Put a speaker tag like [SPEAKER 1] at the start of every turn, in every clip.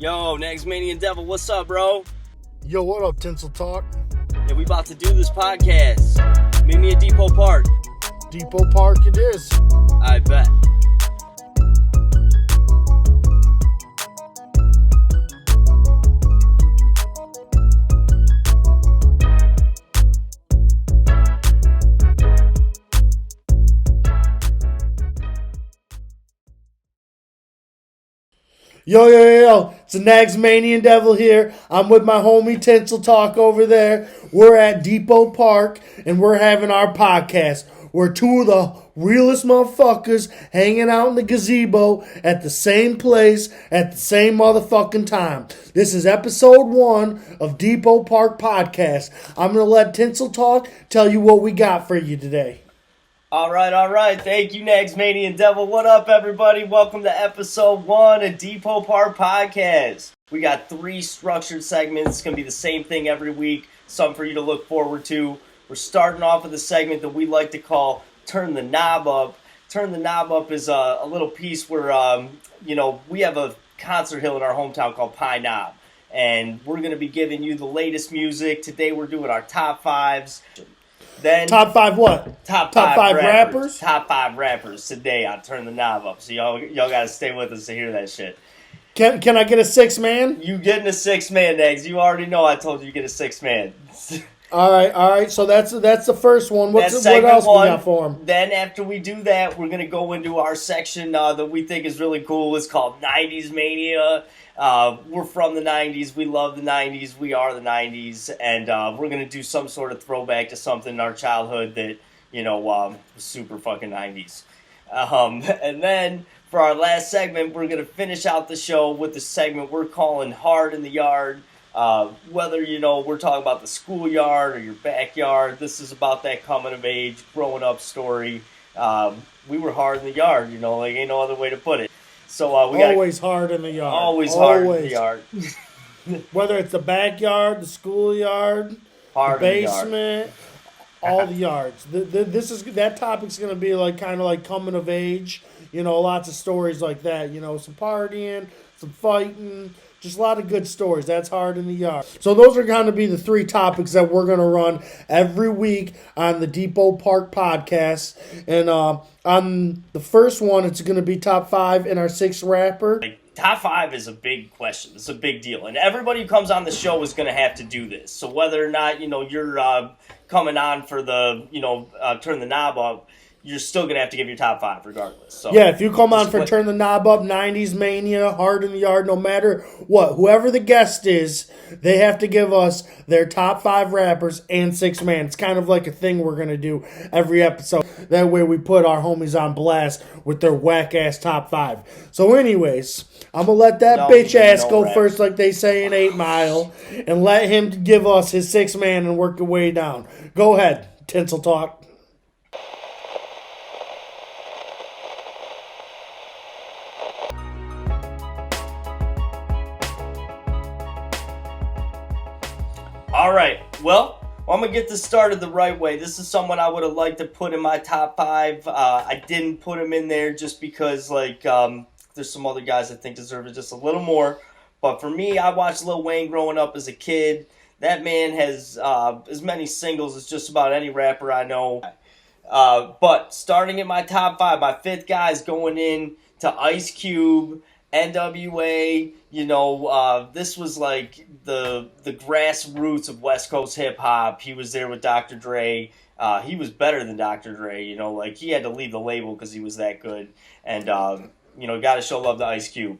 [SPEAKER 1] Yo, Nagzmanian Devil, what's up, bro?
[SPEAKER 2] Yo, what up, Tinseltalk?
[SPEAKER 1] Yeah, we about to do this podcast. Meet me at Depot Park.
[SPEAKER 2] Depot Park it is.
[SPEAKER 1] I bet.
[SPEAKER 2] Yo, it's the Nagzmanian Devil here. I'm with my homie Tinseltalk over there. We're at Depot Park, and we're having our podcast. We're two of the realest motherfuckers hanging out in the gazebo at the same place at the same motherfucking time. This is episode 1 of Depot Park Podcast. I'm going to let Tinseltalk tell you what we got for you today.
[SPEAKER 1] All right. Thank you, Nagzmanian Devil. What up, everybody? Welcome to episode 1 of Depot Park Podcast. We got 3 structured segments. It's going to be the same thing every week. Something for you to look forward to. We're starting off with a segment that we like to call Turn the Knob Up. Turn the Knob Up is a little piece where, we have a concert hill in our hometown called Pine Knob. And we're going to be giving you the latest music. Today we're doing our top 5s. Then
[SPEAKER 2] Top 5 what?
[SPEAKER 1] Top five
[SPEAKER 2] rappers?
[SPEAKER 1] Top 5 rappers today on Turn the Knob Up. So y'all got to stay with us to hear that shit.
[SPEAKER 2] Can I get a 6-man?
[SPEAKER 1] You getting a 6-man, Nags. You already know I told you to get a 6-man.
[SPEAKER 2] All right. So that's the first one. What else we got for him?
[SPEAKER 1] Then after we do that, we're gonna go into our section that we think is really cool. It's called 90s Mania. We're from the 90s. We love the 90s. We are the 90s, and we're gonna do some sort of throwback to something in our childhood that was super fucking 90s. And then for our last segment, we're gonna finish out the show with the segment we're calling Hard in the Yard. Whether, we're talking about the schoolyard or your backyard, this is about that coming of age, growing up story. We were hard in the yard, ain't no other way to put it. So we
[SPEAKER 2] always hard in the yard.
[SPEAKER 1] Always hard in the yard.
[SPEAKER 2] Whether it's the backyard, the schoolyard, the basement, all the yards. That topic's gonna be kind of coming of age. Lots of stories like that. Some partying, some fighting. Just a lot of good stories. That's hard in the yard. So those are going to be the 3 topics that we're going to run every week on the Depot Park Podcast. And on the first one, it's going to be top 5 in our 6th rapper.
[SPEAKER 1] Top 5 is a big question. It's a big deal. And everybody who comes on the show is going to have to do this. So whether or not, you're coming on for the, Turn the Knob Up, you're still going to have to give your top 5 regardless. So
[SPEAKER 2] yeah, if you come on for Turn the Knob Up, 90s Mania, Hard in the Yard, no matter what, whoever the guest is, they have to give us their top 5 rappers and 6-man. It's kind of like a thing we're going to do every episode. That way we put our homies on blast with their whack-ass top 5. So anyways, I'm going to let that bitch ass go first like they say in 8 Mile and let him give us his 6-man and work your way down. Go ahead, Tinseltalk.
[SPEAKER 1] All right, well, I'm going to get this started the right way. This is someone I would have liked to put in my top 5. I didn't put him in there just because, there's some other guys I think deserve it just a little more. But for me, I watched Lil Wayne growing up as a kid. That man has as many singles as just about any rapper I know. But starting at my top 5, my 5th guy is going in to Ice Cube, NWA. This was like the grassroots of West Coast hip hop. He was there with Dr. Dre. He was better than Dr. Dre. He had to leave the label because he was that good. And got to show love to Ice Cube.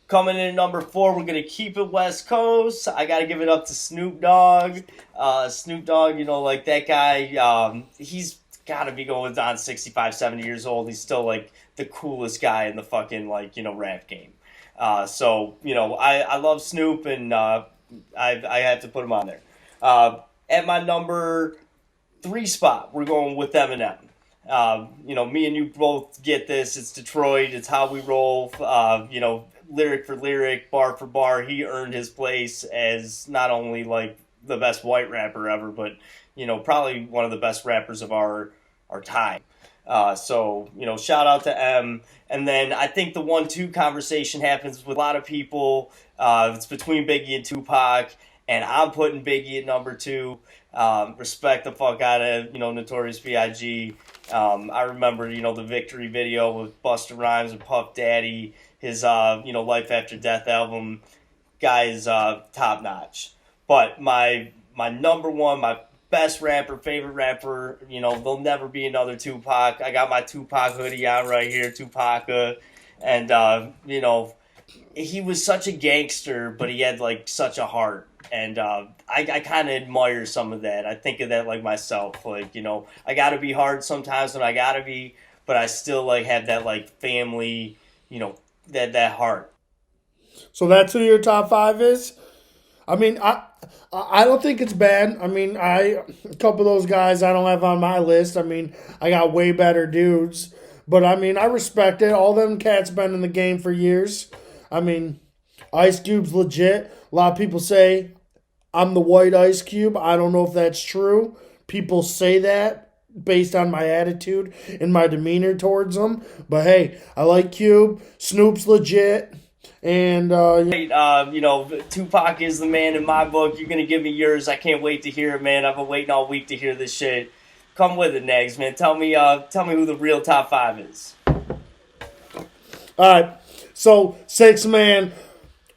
[SPEAKER 1] Coming in at number 4, we're gonna keep it West Coast. I gotta give it up to Snoop Dogg. Snoop Dogg, that guy. He's gotta be going on 65, 70 years old. He's still the coolest guy in the fucking rap game. So I love Snoop, and I have to put him on there. At my number 3 spot, we're going with Eminem. Me and you both get this. It's Detroit. It's how we roll. Lyric for lyric, bar for bar, he earned his place as not only the best white rapper ever, but probably one of the best rappers of our time. So, you know, shout out to M. And then I think the 1-2 conversation happens with a lot of people. It's between Biggie and Tupac, and I'm putting Biggie at number 2. Respect the fuck out of, you know, Notorious B.I.G. I remember, you know, the Victory video with Busta Rhymes and Puff Daddy, his, you know, Life After Death album. Guy is top notch. But my number one, my best rapper, favorite rapper, you know, there'll never be another Tupac. I got my Tupac hoodie on right here, Tupaca. And, you know, he was such a gangster, but he had, like, such a heart. And I kind of admire some of that. I think of that, like, myself. Like, you know, I got to be hard sometimes when I got to be, but I still, like, have that, like, family, you know, that heart.
[SPEAKER 2] So that's who your top 5 is? I mean, I don't think it's bad. I mean, a couple of those guys I don't have on my list. I mean, I got way better dudes. But, I mean, I respect it. All them cats been in the game for years. I mean, Ice Cube's legit. A lot of people say I'm the white Ice Cube. I don't know if that's true. People say that based on my attitude and my demeanor towards them. But, hey, I like Cube. Snoop's legit. And,
[SPEAKER 1] you know, Tupac is the man in my book. You're going to give me yours. I can't wait to hear it, man. I've been waiting all week to hear this shit. Come with it, Nagz, man. Tell me who the real top 5 is.
[SPEAKER 2] All right. So, 6 Man,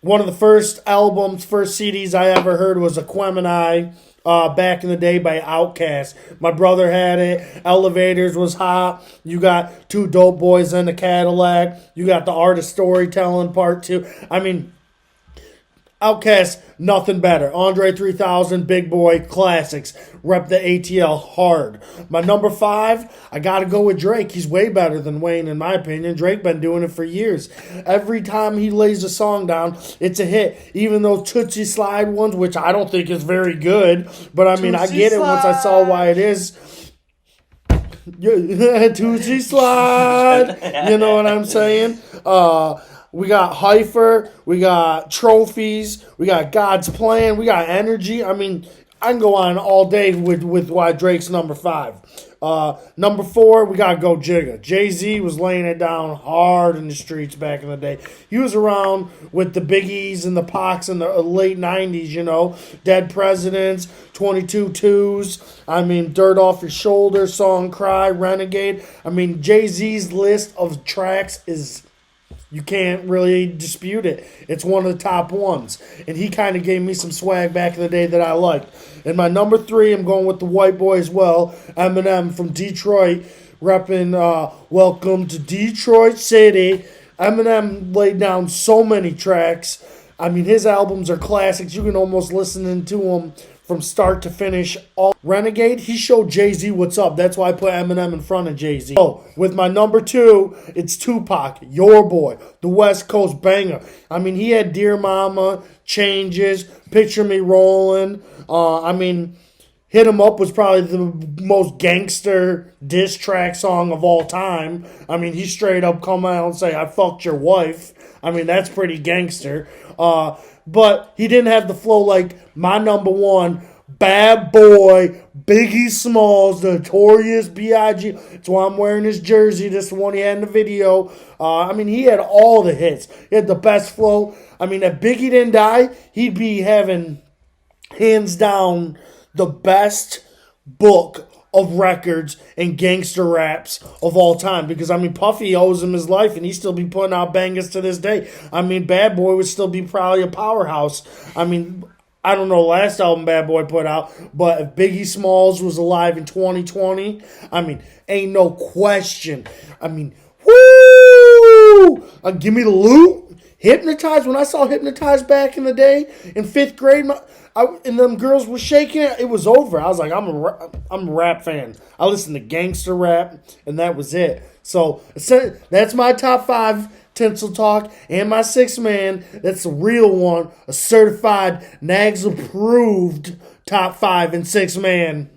[SPEAKER 2] one of the first CDs I ever heard was Aquemini. Back in the day by Outkast. My brother had it. Elevators was hot. You got 2 dope boys in the Cadillac. You got the art of storytelling part 2. I mean, Outkast, nothing better. Andre 3000, Big Boy, classics. Rep the ATL hard. My number 5, I gotta go with Drake. He's way better than Wayne in my opinion. Drake been doing it for years. Every time he lays a song down, it's a hit. Even those Tootsie Slide ones, which I don't think is very good. But I mean, I get it once I saw why it is. Tootsie Slide. You know what I'm saying? We got Heifer, we got Trophies, we got God's Plan, we got Energy. I mean, I can go on all day with why Drake's number 5. Number 4, we got Go Jigga. Jay-Z was laying it down hard in the streets back in the day. He was around with the Biggies and the Pacs in the late 90s, you know. Dead Presidents, 22 Twos. I mean, Dirt Off Your Shoulder, Song Cry, Renegade. I mean, Jay-Z's list of tracks is... You can't really dispute it. It's one of the top ones. And he kind of gave me some swag back in the day that I liked. And my number 3, I'm going with the white boy as well. Eminem from Detroit, repping Welcome to Detroit City. Eminem laid down so many tracks. I mean, his albums are classics. You can almost listen to them from start to finish. All Renegade, he showed Jay-Z what's up. That's why I put Eminem in front of Jay-Z. So, with my number 2, it's Tupac, Your Boy, the West Coast banger. I mean, he had Dear Mama, Changes, Picture Me Rolling. I mean, Hit 'Em Up was probably the most gangster diss track song of all time. I mean, he straight up come out and say, I fucked your wife. I mean, that's pretty gangster. But he didn't have the flow like my number 1, Bad Boy, Biggie Smalls, the Notorious B.I.G. That's why I'm wearing his jersey. This one he had in the video. I mean, he had all the hits. He had the best flow. I mean, if Biggie didn't die, he'd be having, hands down, the best book of records and gangster raps of all time. Because, I mean, Puffy owes him his life, and he still be putting out bangers to this day. I mean, Bad Boy would still be probably a powerhouse. I mean, I don't know the last album Bad Boy put out, but if Biggie Smalls was alive in 2020, I mean, ain't no question. I mean, woo! Give me the loot. Hypnotized. When I saw Hypnotized back in the day in 5th grade, and them girls were shaking it, it was over. I was like, I'm a rap fan. I listened to gangster rap, and that was it. So that's my top 5 Tinseltalk, and my 6 man. That's a real one, a certified Nagz approved top 5 and 6 man.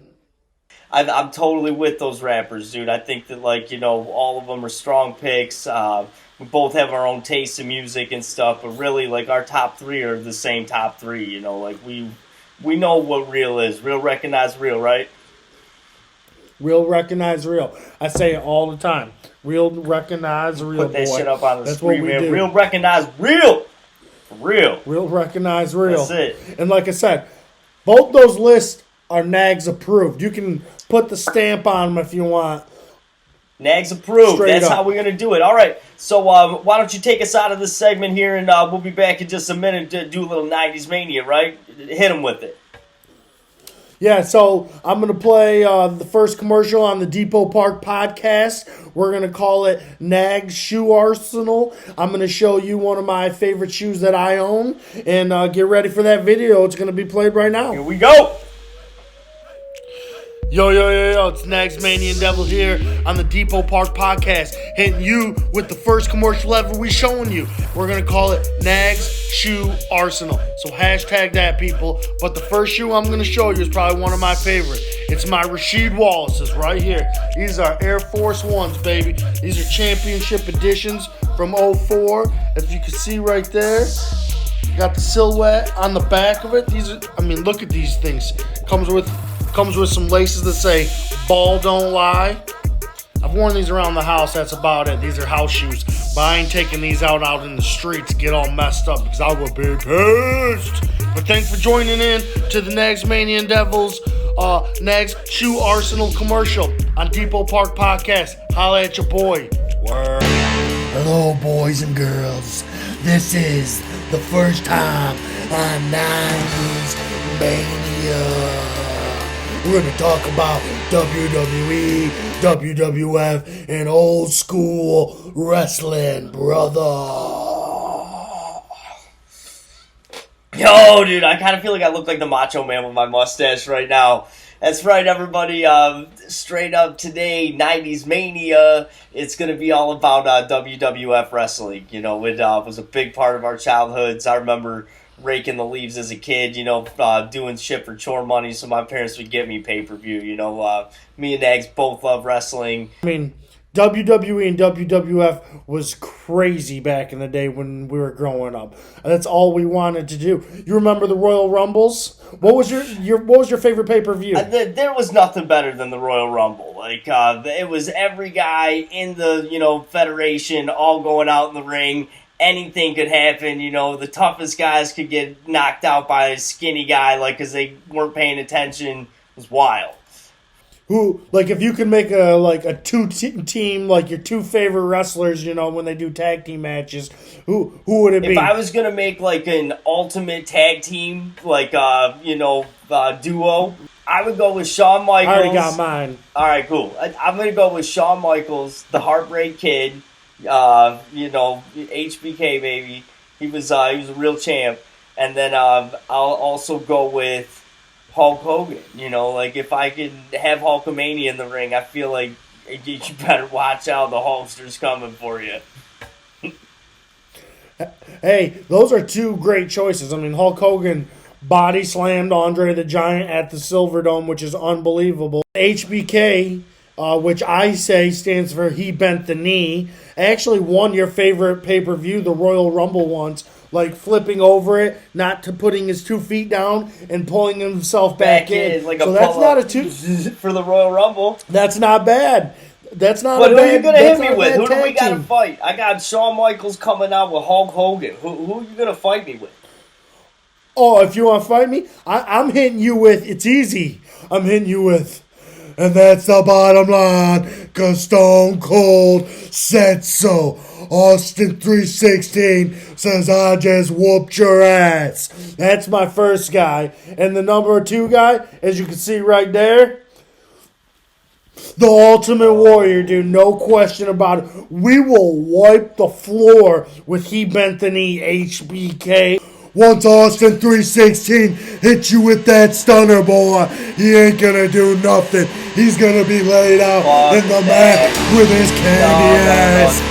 [SPEAKER 1] I'm totally with those rappers, dude. I think that, like, you know, all of them are strong picks. We both have our own taste in music and stuff, but really, like, our top 3 are the same top 3, you know, like, we know what real is. Real recognize real, right?
[SPEAKER 2] Real recognize real. I say it all the time. Real recognize real.
[SPEAKER 1] Put that
[SPEAKER 2] boy.
[SPEAKER 1] shit up on the
[SPEAKER 2] That's
[SPEAKER 1] screen,
[SPEAKER 2] what we
[SPEAKER 1] man.
[SPEAKER 2] do.
[SPEAKER 1] Real recognize real. Real.
[SPEAKER 2] Real recognize real.
[SPEAKER 1] That's it.
[SPEAKER 2] And like I said, both those lists are Nagz approved. You can put the stamp on them if you want.
[SPEAKER 1] Nagz approved.
[SPEAKER 2] Straight
[SPEAKER 1] That's
[SPEAKER 2] up.
[SPEAKER 1] how we're going to do it. All right. So why don't you take us out of this segment here, and we'll be back in just a minute to do a little 90s Mania, right? Hit him with it.
[SPEAKER 2] Yeah, so I'm going to play the first commercial on the Depot Park podcast. We're going to call it Nagz Shoe Arsenal. I'm going to show you one of my favorite shoes that I own. And get ready for that video. It's going to be played right now.
[SPEAKER 1] Here we go.
[SPEAKER 2] Yo, it's Nagzmanian Devil here on the Depot Park podcast, hitting you with the first commercial ever we showing you. We're going to call it Nagz Shoe Arsenal. So hashtag that, people. But the first shoe I'm going to show you is probably one of my favorite. It's my Rasheed Wallace's right here. These are Air Force Ones, baby. These are championship editions from 04. If you can see right there, got the silhouette on the back of it. Look at these things. Comes with some laces that say "Ball don't lie." I've worn these around the house. That's about it. These are house shoes, but I ain't taking these out in the streets, get all messed up, because I will be pissed. But thanks for joining in to the Nagzmanian Devils Nagz Shoe Arsenal commercial on Depot Park podcast. Holla at your boy. Word. Hello, boys and girls. This is the first time on 90s Mania. We're going to talk about WWE, WWF, and old school wrestling, brother.
[SPEAKER 1] Yo, dude, I kind of feel like I look like the Macho Man with my mustache right now. That's right, everybody. Straight up today, 90s Mania. It's going to be all about WWF wrestling. You know, it was a big part of our childhoods. I remember raking the leaves as a kid, doing shit for chore money so my parents would get me pay-per-view. Me and Nagz both love wrestling.
[SPEAKER 2] I mean, WWE and WWF was crazy back in the day when we were growing up. That's all we wanted to do. You remember the Royal Rumbles? What was your favorite pay-per-view?
[SPEAKER 1] There was nothing better than the Royal Rumble. It was every guy in the federation all going out in the ring. Anything could happen, the toughest guys could get knocked out by a skinny guy, because they weren't paying attention. It was wild.
[SPEAKER 2] Who, if you could make a two-team, your two favorite wrestlers, when they do tag team matches, who would it be?
[SPEAKER 1] If I was going to make, an ultimate tag team, duo, I would go with Shawn Michaels.
[SPEAKER 2] I already got mine.
[SPEAKER 1] All right, cool. I'm going to go with Shawn Michaels, the Heartbreak Kid, HBK, baby. He was a real champ. And then I'll also go with Hulk Hogan. If I could have Hulkamania in the ring, I feel like you better watch out. The Hulkster's coming for you.
[SPEAKER 2] Hey, those are two great choices. Hulk Hogan body slammed Andre the Giant at the Silverdome, which is unbelievable. HBK, which I say stands for He Bent the Knee, actually won your favorite pay-per-view, the Royal Rumble once, flipping over it, not to putting his 2 feet down and pulling himself back in.
[SPEAKER 1] So that's not a two for the Royal Rumble.
[SPEAKER 2] That's not bad. That's not
[SPEAKER 1] but
[SPEAKER 2] a
[SPEAKER 1] bad.
[SPEAKER 2] Who
[SPEAKER 1] are you gonna hit me with? Who do we
[SPEAKER 2] got
[SPEAKER 1] to fight? I got Shawn Michaels coming out with Hulk Hogan. Who are you gonna fight me with?
[SPEAKER 2] Oh, if you want to fight me, I'm hitting you with. It's easy. I'm hitting you with. And that's the bottom line, 'cause Stone Cold said so. Austin 316 says, I just whooped your ass. That's my first guy. And the number 2 guy, as you can see right there, the Ultimate Warrior, dude. No question about it. We will wipe the floor with He Bent the Knee, HBK. Once Austin 316 hit you with that stunner, boy, he ain't gonna do nothing. He's gonna be laid out in the mat with his candy ass.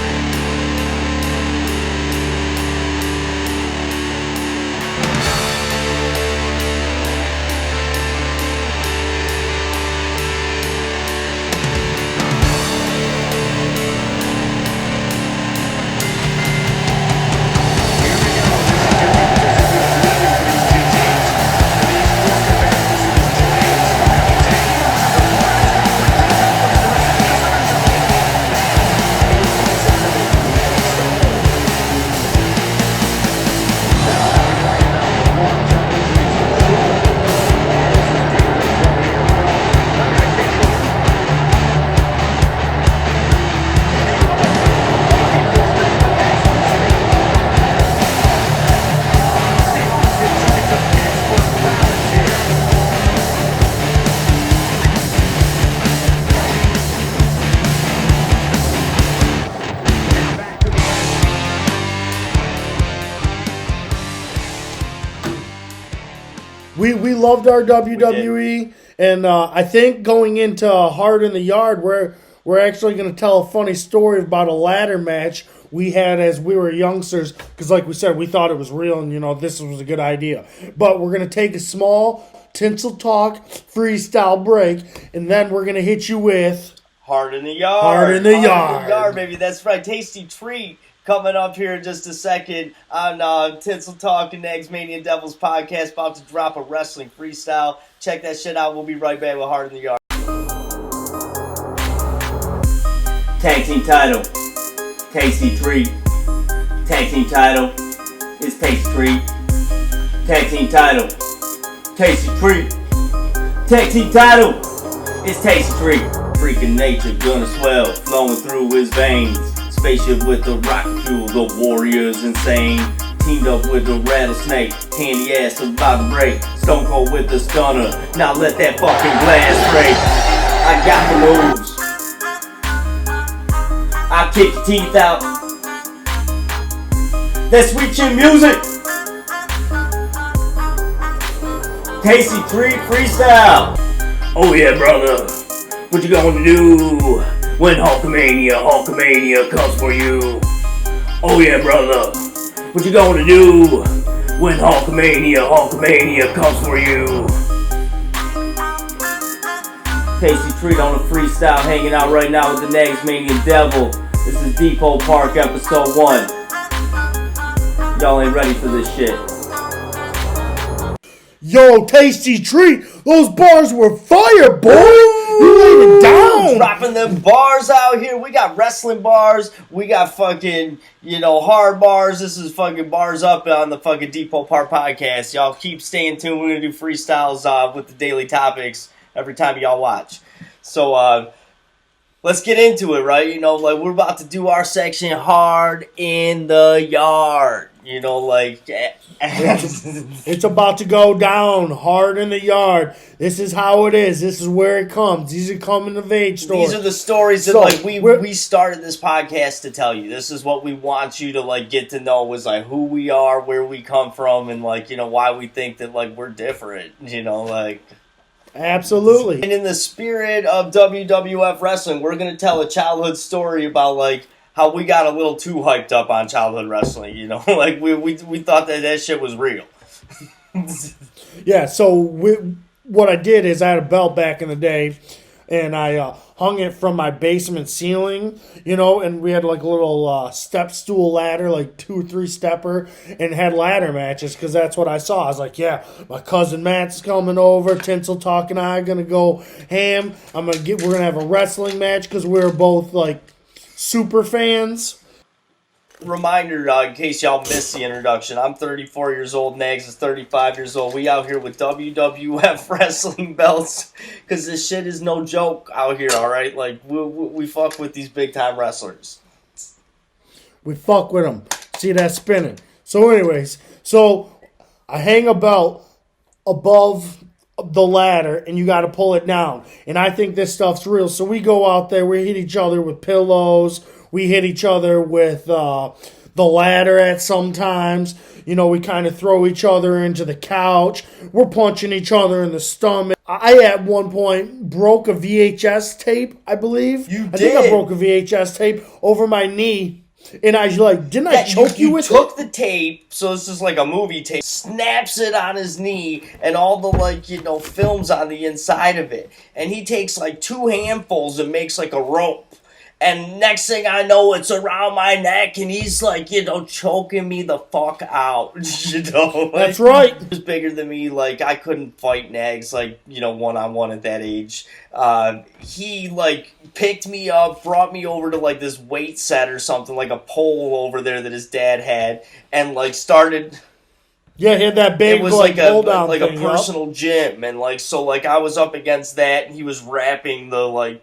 [SPEAKER 2] We loved our WWE, and I think going into Hard in the Yard, we're actually going to tell a funny story about a ladder match we had as we were youngsters, because like we said, we thought it was real, and this was a good idea. But we're going to take a small Tinseltalk freestyle break, and then we're going to hit you with
[SPEAKER 1] Hard in the Yard.
[SPEAKER 2] Hard in the Yard.
[SPEAKER 1] Hard in the Yard, baby. That's right. Tasty Treat coming up here in just a second on Tinseltalk and Nagzmanian Devils podcast. About to drop a wrestling freestyle. Check that shit out. We'll be right back with Hard in the Yard. Tag team title, Tasty Treat. Tag team title is Tasty Treat. Tag team title, Tasty Treat. Tag team title is Tasty Treat. Freaking nature gonna swell, flowing through his veins. Spaceship with the rocket fuel, the warrior's insane. Teamed up with the rattlesnake, handy ass about to break. Stone Cold with the stunner, now let that fucking blast break. I got the moves, I'll kick your teeth out. That sweet chin music. Tasty Treat Freestyle. Oh yeah, brother. What you gonna do when Hulkamania comes for you? Oh yeah, brother. What you gonna do when Hulkamania comes for you? Tasty Treat on a freestyle, hanging out right now with the Nagzmanian Devil. This is Depot Park episode 1. Y'all ain't ready for this shit.
[SPEAKER 2] Yo, Tasty Treat, those bars were fire, boy! You laid it down!
[SPEAKER 1] Dropping them bars out here. We got wrestling bars. We got fucking, hard bars. This is fucking bars up on the fucking Depot Park podcast. Y'all keep staying tuned. We're going to do freestyles with the daily topics every time y'all watch. So, let's get into it, right? We're about to do our section Hard in the Yard.
[SPEAKER 2] It's about to go down hard in the yard. This is how it is. This is where it comes. These are coming of age stories.
[SPEAKER 1] These are the stories that we started this podcast to tell you. This is what we want you to get to know, was who we are, where we come from, and why we think that we're different.
[SPEAKER 2] Absolutely.
[SPEAKER 1] And in the spirit of WWF wrestling, we're gonna tell a childhood story about how we got a little too hyped up on childhood wrestling, we thought that shit was real.
[SPEAKER 2] Yeah, so what I did is I had a belt back in the day, and I hung it from my basement ceiling, and we had a little step stool ladder, 2 or 3 stepper, and had ladder matches, because that's what I saw. I was like, yeah, my cousin Matt's coming over, Tinseltalk and I are going to go ham. We're going to have a wrestling match, because we're both, super fans.
[SPEAKER 1] Reminder, in case y'all missed the introduction, I'm 34 years old, Nagz is 35 years old. We out here with WWF wrestling belts, because this shit is no joke out here, alright? We fuck with these big time wrestlers.
[SPEAKER 2] We fuck with them. See that spinning. So anyways, I hang a belt above the ladder, and you got to pull it down. And I think this stuff's real. So we go out there, we hit each other with pillows, we hit each other with the ladder at sometimes. We kind of throw each other into the couch. We're punching each other in the stomach. I at one point broke a VHS tape, I believe.
[SPEAKER 1] You did?
[SPEAKER 2] I think I broke a VHS tape over my knee. And I didn't I choke you with it?
[SPEAKER 1] You took the tape, so this is a movie tape, snaps it on his knee, and all the, films on the inside of it. And he takes, 2 handfuls and makes, a rope. And next thing I know, it's around my neck, and he's, choking me the fuck out,
[SPEAKER 2] That's right.
[SPEAKER 1] He was bigger than me, I couldn't fight Nagz, one-on-one at that age. He, picked me up, brought me over to, this weight set or something, a pole over there that his dad had, and, started...
[SPEAKER 2] Yeah, he had that big,
[SPEAKER 1] it was a personal gym, and, so, I was up against that, and he was wrapping the,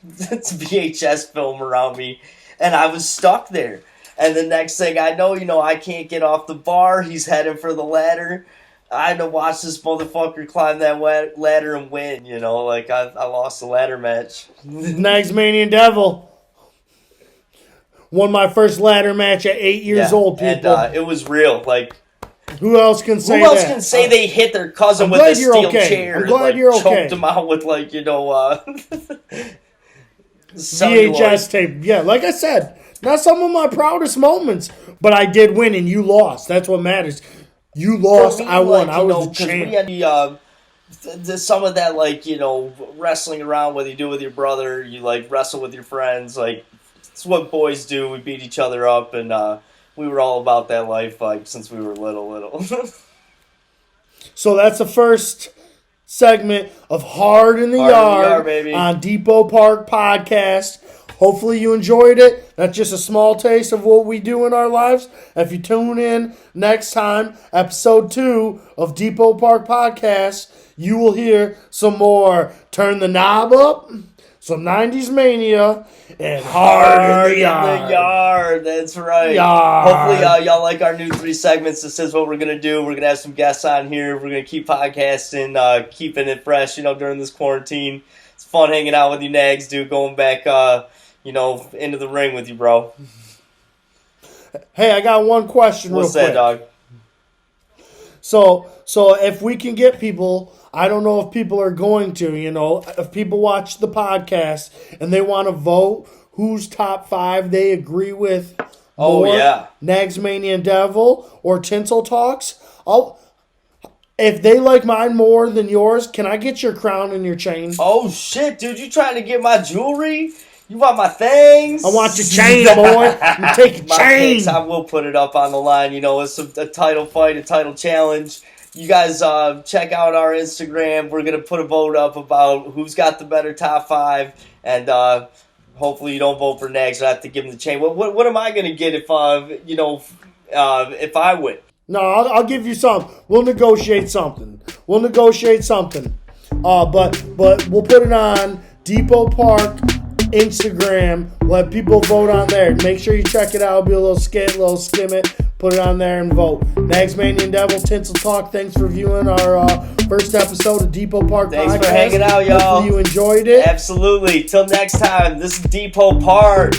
[SPEAKER 1] VHS film around me, and I was stuck there. And the next thing I know, I can't get off the bar. He's heading for the ladder. I had to watch this motherfucker climb that ladder and win. I lost the ladder match.
[SPEAKER 2] Nagzmanian Devil won my first ladder match at 8 years old. People,
[SPEAKER 1] and it was real.
[SPEAKER 2] Who else can say that?
[SPEAKER 1] Who else can say they hit their cousin with a steel chair?
[SPEAKER 2] I'm glad you're okay.
[SPEAKER 1] Choked them out with
[SPEAKER 2] VHS tape. Yeah, like I said, not some of my proudest moments, but I did win and you lost. That's what matters. You lost, I won. I was the champ.
[SPEAKER 1] We had some of that, wrestling around, whether you do it with your brother, you wrestle with your friends, it's what boys do. We beat each other up, and we were all about that life, since we were little.
[SPEAKER 2] So that's the first segment of Hard in the Yard on Depot Park Podcast. Hopefully you enjoyed it. That's just a small taste of what we do in our lives. If you tune in next time, episode 2 of Depot Park Podcast, you will hear some more Turn the Knob Up, some 90s Mania, and Hard in the Yard.
[SPEAKER 1] That's right. Hopefully y'all like our new 3 segments. This is what we're going to do. We're going to have some guests on here. We're going to keep podcasting, keeping it fresh, during this quarantine. It's fun hanging out with you, Nags, dude, going back, into the ring with you, bro.
[SPEAKER 2] Hey, I got one question real quick.
[SPEAKER 1] What's that, dog?
[SPEAKER 2] So if we can get people, I don't know if people are going to, if people watch the podcast and they want to vote whose top 5 they agree with more, Nagzmanian Devil or Tinseltalks, if they like mine more than yours, can I get your crown and your chain?
[SPEAKER 1] Oh, shit, dude. You trying to get my jewelry? You want my things?
[SPEAKER 2] I want your chain, boy. You take your chain.
[SPEAKER 1] Picks, I will put it up on the line. It's a title fight, a title challenge. You guys check out our Instagram. We're going to put a vote up about who's got the better top 5. And hopefully you don't vote for Nags. I have to give him the chain. What am I going to get if I win?
[SPEAKER 2] No, I'll give you some. We'll negotiate something. But we'll put it on Depot Park Instagram. Let people vote on there. Make sure you check it out. It'll be a little skim it. Put it on there and vote. Nagzmanian Devil, Tinseltalk. Thanks for viewing our first episode of Depot Park Podcast.
[SPEAKER 1] Thanks for hanging out, y'all.
[SPEAKER 2] Hopefully you enjoyed it.
[SPEAKER 1] Absolutely. Till next time, this is Depot Park.